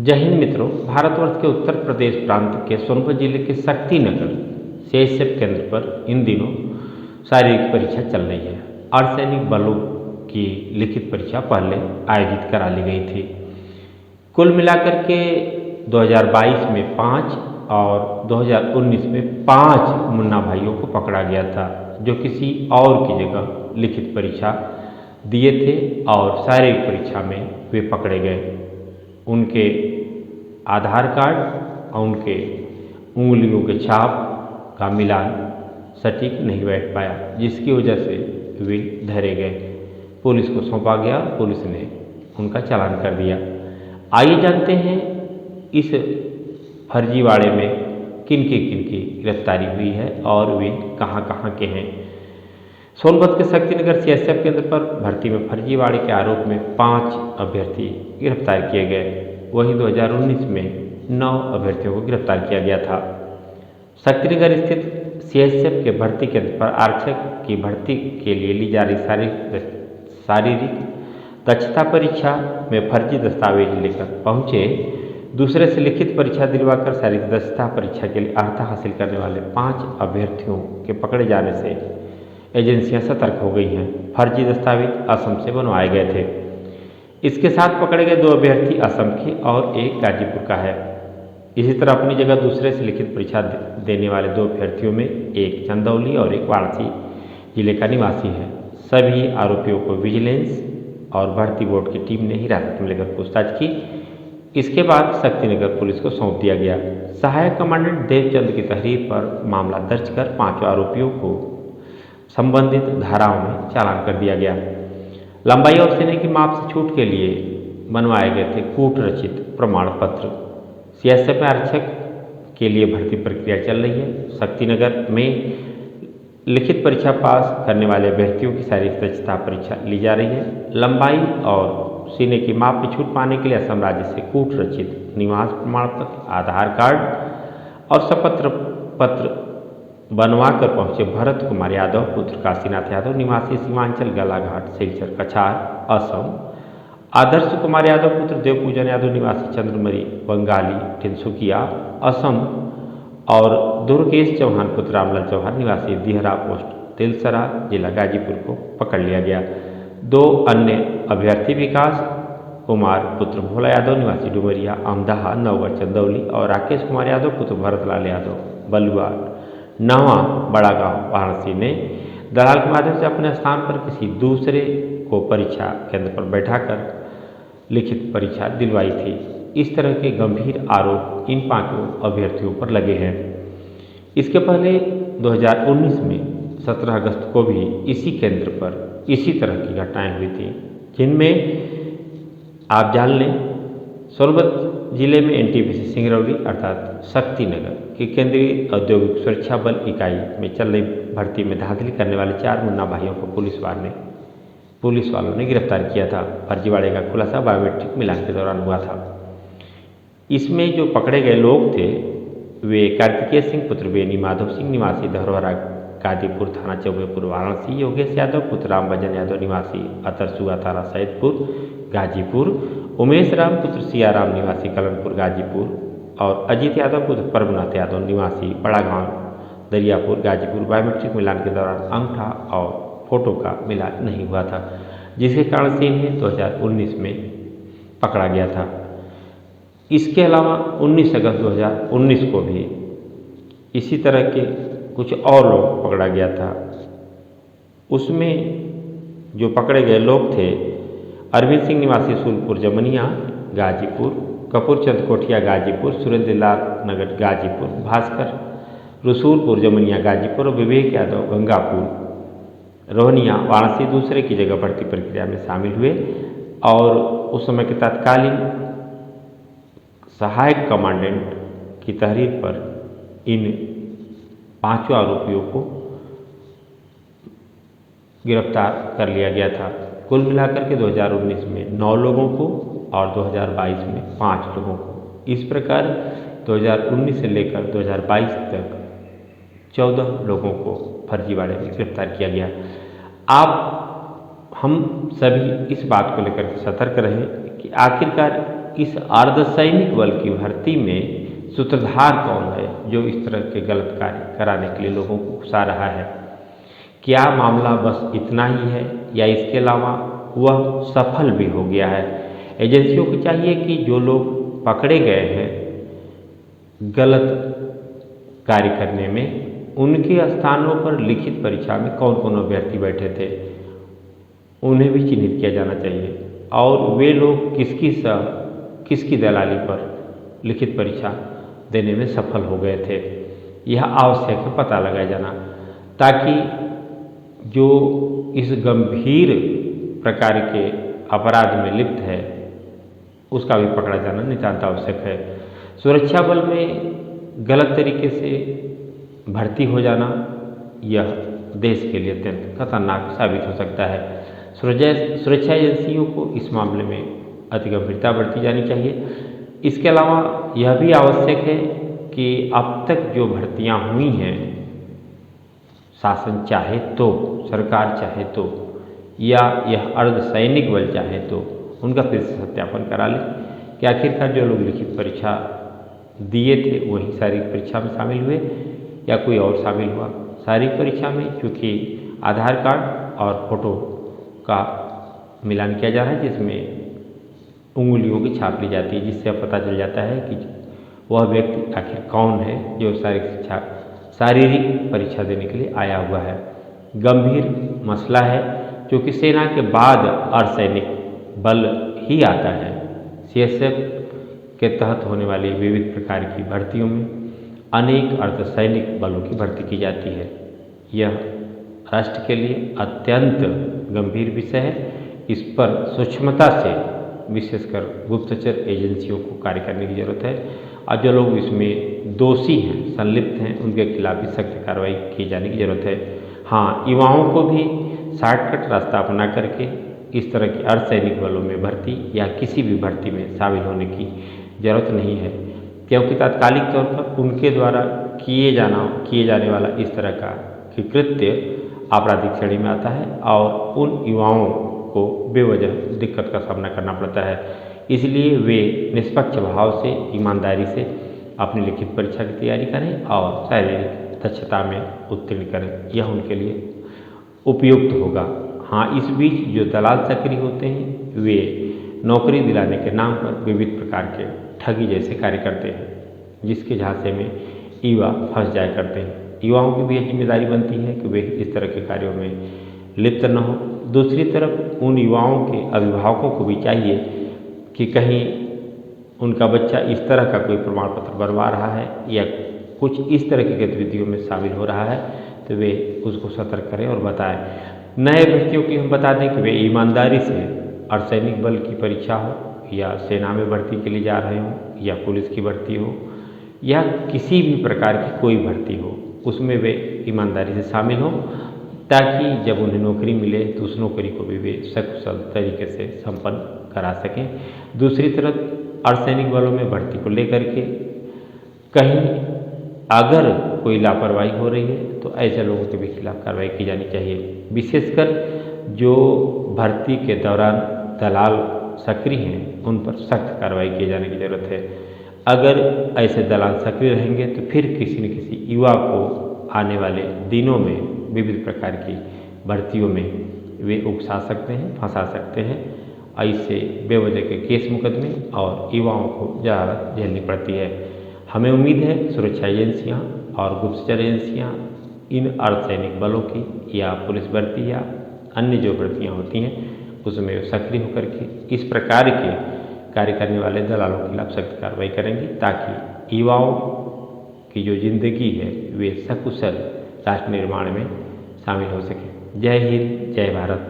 जय हिंद मित्रों। भारतवर्ष के उत्तर प्रदेश प्रांत के सोनभद्र जिले के शक्ति नगर सीएचएफ केंद्र पर इन दिनों शारीरिक परीक्षा चल रही है। अर्धसैनिक बलों की लिखित परीक्षा पहले आयोजित करा ली गई थी। कुल मिलाकर के 2022 में 5 और 2019 में 5 मुन्ना भाइयों को पकड़ा गया था, जो किसी और की जगह लिखित परीक्षा दिए थे और शारीरिक परीक्षा में वे पकड़े गए। उनके आधार कार्ड और उनके उंगलियों के छाप का मिलान सटीक नहीं बैठ पाया, जिसकी वजह से वे धरे गए। पुलिस को सौंपा गया, पुलिस ने उनका चालान कर दिया। आइए जानते हैं इस फर्जीवाड़े में किन की गिरफ्तारी हुई है और वे कहां कहां के हैं। सोनभद्र के शक्तिनगर सीएचएफ केंद्र पर भर्ती में फर्जीवाड़े के आरोप में 5 अभ्यर्थी गिरफ्तार किए गए। वहीं 2019 में 9 अभ्यर्थियों को गिरफ्तार किया गया था। शक्तिनगर स्थित सीएचएफ के भर्ती केंद्र पर आरक्षक की भर्ती के लिए ली जा रही शारीरिक दक्षता परीक्षा में फर्जी दस्तावेज लेकर पहुंचे दूसरे से लिखित परीक्षा दिलवाकर शारीरिक दक्षता परीक्षा के लिए अर्हता हासिल करने वाले 5 अभ्यर्थियों के पकड़े जाने से एजेंसियां सतर्क हो गई हैं। फर्जी दस्तावेज असम से बनवाए गए थे। इसके साथ पकड़े गए 2 अभ्यर्थी असम के और एक गाजीपुर का है। इसी तरह अपनी जगह दूसरे से लिखित परीक्षा देने वाले 2 अभ्यर्थियों में एक चंदौली और एक वाराणसी जिले का निवासी है। सभी आरोपियों को विजिलेंस और भर्ती बोर्ड की टीम ने हिरासत में लेकर पूछताछ की। इसके बाद शक्तिनगर पुलिस को सौंप दिया गया। सहायक कमांडेंट देवचंद की तहरीर पर मामला दर्ज कर 5 आरोपियों को संबंधित धाराओं में चालान कर दिया गया। लंबाई और सीने की माप से छूट के लिए बनवाए गए थे कूट रचित प्रमाण पत्र। सीएचएफ में आरक्षक के लिए भर्ती प्रक्रिया चल रही है। शक्तिनगर में लिखित परीक्षा पास करने वाले अभ्यर्थियों की शारीरिक दक्षता परीक्षा ली जा रही है। लंबाई और सीने की माप में छूट पाने के लिए असम राज्य से कूट रचित निवास प्रमाण पत्र, आधार कार्ड और शपथ पत्र बनवा कर पहुंचे भरत कुमार यादव पुत्र काशीनाथ यादव निवासी सीमांचल गलाघाट सिलचर कछार असम, आदर्श कुमार यादव पुत्र देवपूजन यादव निवासी चंद्रमरी बंगाली तिनसुकिया असम और दुर्गेश चौहान पुत्र रामलाल चौहान निवासी दिहरा पोस्ट तिलसरा जिला गाजीपुर को पकड़ लिया गया। 2 अन्य अभ्यर्थी विकास कुमार पुत्र भोला यादव निवासी डुमरिया अमदाहा नवगढ़ चंदौली और राकेश कुमार यादव पुत्र भरतलाल यादव बलुआ नवा बड़ा गांव वाराणसी ने दलाल के माध्यम से अपने स्थान पर किसी दूसरे को परीक्षा केंद्र पर बैठाकर लिखित परीक्षा दिलवाई थी। इस तरह के गंभीर आरोप इन 5 अभ्यर्थियों पर लगे हैं। इसके पहले 2019 में 17 अगस्त को भी इसी केंद्र पर इसी तरह की घटनाएं हुई थी, जिनमें आप जान लें सोनभद्र जिले में एनटीपीसी सिंगरौली अर्थात शक्तिनगर की केंद्रीय औद्योगिक सुरक्षा बल इकाई में चल रही भर्ती में धांधली करने वाले 4 मुन्ना भाइयों को पुलिस वालों ने गिरफ्तार किया था। फर्जीवाड़े का खुलासा बायोमेट्रिक मिलान के दौरान हुआ था। इसमें जो पकड़े गए लोग थे वे कार्तिकेय सिंह पुत्र बेनी माधव सिंह निवासी धरोहरा गाजीपुर थाना चौबेपुर वाराणसी, योगेश यादव पुत्र राम भजन यादव निवासी अतरसुआ थाना सैदपुर गाजीपुर, उमेश राम पुत्र सियाराम निवासी कलनपुर गाजीपुर और अजीत यादव पुत्र प्रभुनाथ यादव निवासी बड़ा गांव दरियापुर गाजीपुर। बायोमेट्रिक मिलान के दौरान अंगूठा और फोटो का मिलान नहीं हुआ था, जिसके कारण से इन्हें 2019 में पकड़ा गया था। इसके अलावा 19 अगस्त 2019 को भी इसी तरह के कुछ और लोग पकड़ा गया था। उसमें जो पकड़े गए लोग थे अरविंद सिंह निवासी सूलपुर जमनिया गाजीपुर, कपूर चंद कोठिया गाजीपुर, सुरेंद्र लाल नगर गाजीपुर, भास्कर रसूलपुर जमनिया गाजीपुर और विवेक यादव गंगापुर रोहनिया वाराणसी दूसरे की जगह भर्ती प्रक्रिया में शामिल हुए और उस समय के तत्कालीन सहायक कमांडेंट की तहरीर पर इन 5 आरोपियों को गिरफ्तार कर लिया गया था। कुल मिलाकर के 2019 में 9 लोगों को और 2022 में 5 लोगों को, इस प्रकार 2019 से लेकर 2022 तक 14 लोगों को फर्जीवाड़े में गिरफ्तार किया गया। आप हम सभी इस बात को लेकर सतर्क रहें कि आखिरकार इस अर्धसैनिक बल की भर्ती में सूत्रधार कौन है जो इस तरह के गलत कार्य कराने के लिए लोगों को उकसा रहा है? क्या मामला बस इतना ही है या इसके अलावा वह सफल भी हो गया है? एजेंसियों को चाहिए कि जो लोग पकड़े गए हैं गलत कार्य करने में, उनके स्थानों पर लिखित परीक्षा में कौन कौन अभ्यर्थी बैठे थे उन्हें भी चिन्हित किया जाना चाहिए, और वे लोग किसकी दलाली पर लिखित परीक्षा देने में सफल हो गए थे, यह आवश्यक है पता लगाया जाना, ताकि जो इस गंभीर प्रकार के अपराध में लिप्त है उसका भी पकड़ा जाना नितांत आवश्यक है। सुरक्षा बल में गलत तरीके से भर्ती हो जाना यह देश के लिए अत्यंत खतरनाक साबित हो सकता है। सुरक्षा एजेंसियों को इस मामले में अति गंभीरता बरती जानी चाहिए। इसके अलावा यह भी आवश्यक है कि अब तक जो भर्तियां हुई हैं, शासन चाहे तो, सरकार चाहे तो, या यह अर्धसैनिक बल चाहे तो उनका फिर से सत्यापन करा ले कि आखिरकार जो लोग लिखित परीक्षा दिए थे वही शारीरिक परीक्षा में शामिल हुए या कोई और शामिल हुआ। शारीरिक परीक्षा में चूँकि आधार कार्ड और फोटो का मिलान किया जा रहा है, जिसमें उंगलियों की छाप ली जाती है, जिससे अब पता चल जाता है कि वह व्यक्ति आखिर कौन है जो शारीरिक परीक्षा देने के लिए आया हुआ है। गंभीर मसला है, क्योंकि सेना के बाद अर्धसैनिक बल ही आता है। सीएसएफ के तहत होने वाली विविध प्रकार की भर्तियों में अनेक अर्धसैनिक बलों की भर्ती की जाती है। यह राष्ट्र के लिए अत्यंत गंभीर विषय है। इस पर सूक्ष्मता से विशेषकर गुप्तचर एजेंसियों को कार्य करने की जरूरत है, और जो लोग इसमें दोषी हैं, संलिप्त हैं, उनके खिलाफ भी सख्त कार्रवाई की जाने की जरूरत है। हाँ, युवाओं को भी शॉर्टकट रास्ता अपना करके इस तरह के अर्धसैनिक बलों में भर्ती या किसी भी भर्ती में शामिल होने की जरूरत नहीं है, क्योंकि तात्कालिक तौर पर उनके द्वारा किए जाने वाला इस तरह का कृत्य आपराधिक श्रेणी में आता है और उन युवाओं को बेवजह दिक्कत का सामना करना पड़ता है। इसलिए वे निष्पक्ष भाव से, ईमानदारी से अपनी लिखित परीक्षा की तैयारी करें और शारीरिक दक्षता में उत्तीर्ण करें, यह उनके लिए उपयुक्त होगा। हाँ, इस बीच जो दलाल सक्रिय होते हैं वे नौकरी दिलाने के नाम पर विविध प्रकार के ठगी जैसे कार्य करते हैं, जिसके झांसे में युवा फंस जाया करते हैं। युवाओं की भी यह जिम्मेदारी बनती है कि वे इस तरह के कार्यों में लिप्त न हो। दूसरी तरफ उन युवाओं के अभिभावकों को भी चाहिए कि कहीं उनका बच्चा इस तरह का कोई प्रमाण पत्र बनवा रहा है या कुछ इस तरह की गतिविधियों में शामिल हो रहा है तो वे उसको सतर्क करें और बताएं। नए व्यक्तियों की हम बता दें कि वे ईमानदारी से अर्धसैनिक बल की परीक्षा हो या सेना में भर्ती के लिए जा रहे हों या पुलिस की भर्ती हो या किसी भी प्रकार की कोई भर्ती हो, उसमें वे ईमानदारी से शामिल हों, ताकि जब उन्हें नौकरी मिले तो उस नौकरी को भी वे सकुशल तरीके से संपन्न करा सकें। दूसरी तरफ अर्धसैनिक बलों में भर्ती को लेकर के कहीं अगर कोई लापरवाही हो रही है तो ऐसे लोगों के भी खिलाफ कार्रवाई की जानी चाहिए। विशेषकर जो भर्ती के दौरान दलाल सक्रिय हैं उन पर सख्त कार्रवाई किए जाने की जरूरत है। अगर ऐसे दलाल सक्रिय रहेंगे तो फिर किसी न किसी युवा को आने वाले दिनों में विविध प्रकार की भर्तियों में वे उकसा सकते हैं, फंसा सकते हैं। ऐसे बेवजह के केस मुकदमे और युवाओं को ज़्यादा झेलनी पड़ती है। हमें उम्मीद है सुरक्षा एजेंसियां और गुप्तचर एजेंसियां इन अर्धसैनिक बलों की या पुलिस भर्ती या अन्य जो भर्तियाँ होती हैं उसमें सक्रिय होकर के इस प्रकार के कार्य करने वाले दलालों के खिलाफ सख्त कार्रवाई करेंगी, ताकि युवाओं की जो जिंदगी है वे सकुशल राष्ट्र निर्माण में शामिल हो सके। जय हिंद, जय भारत।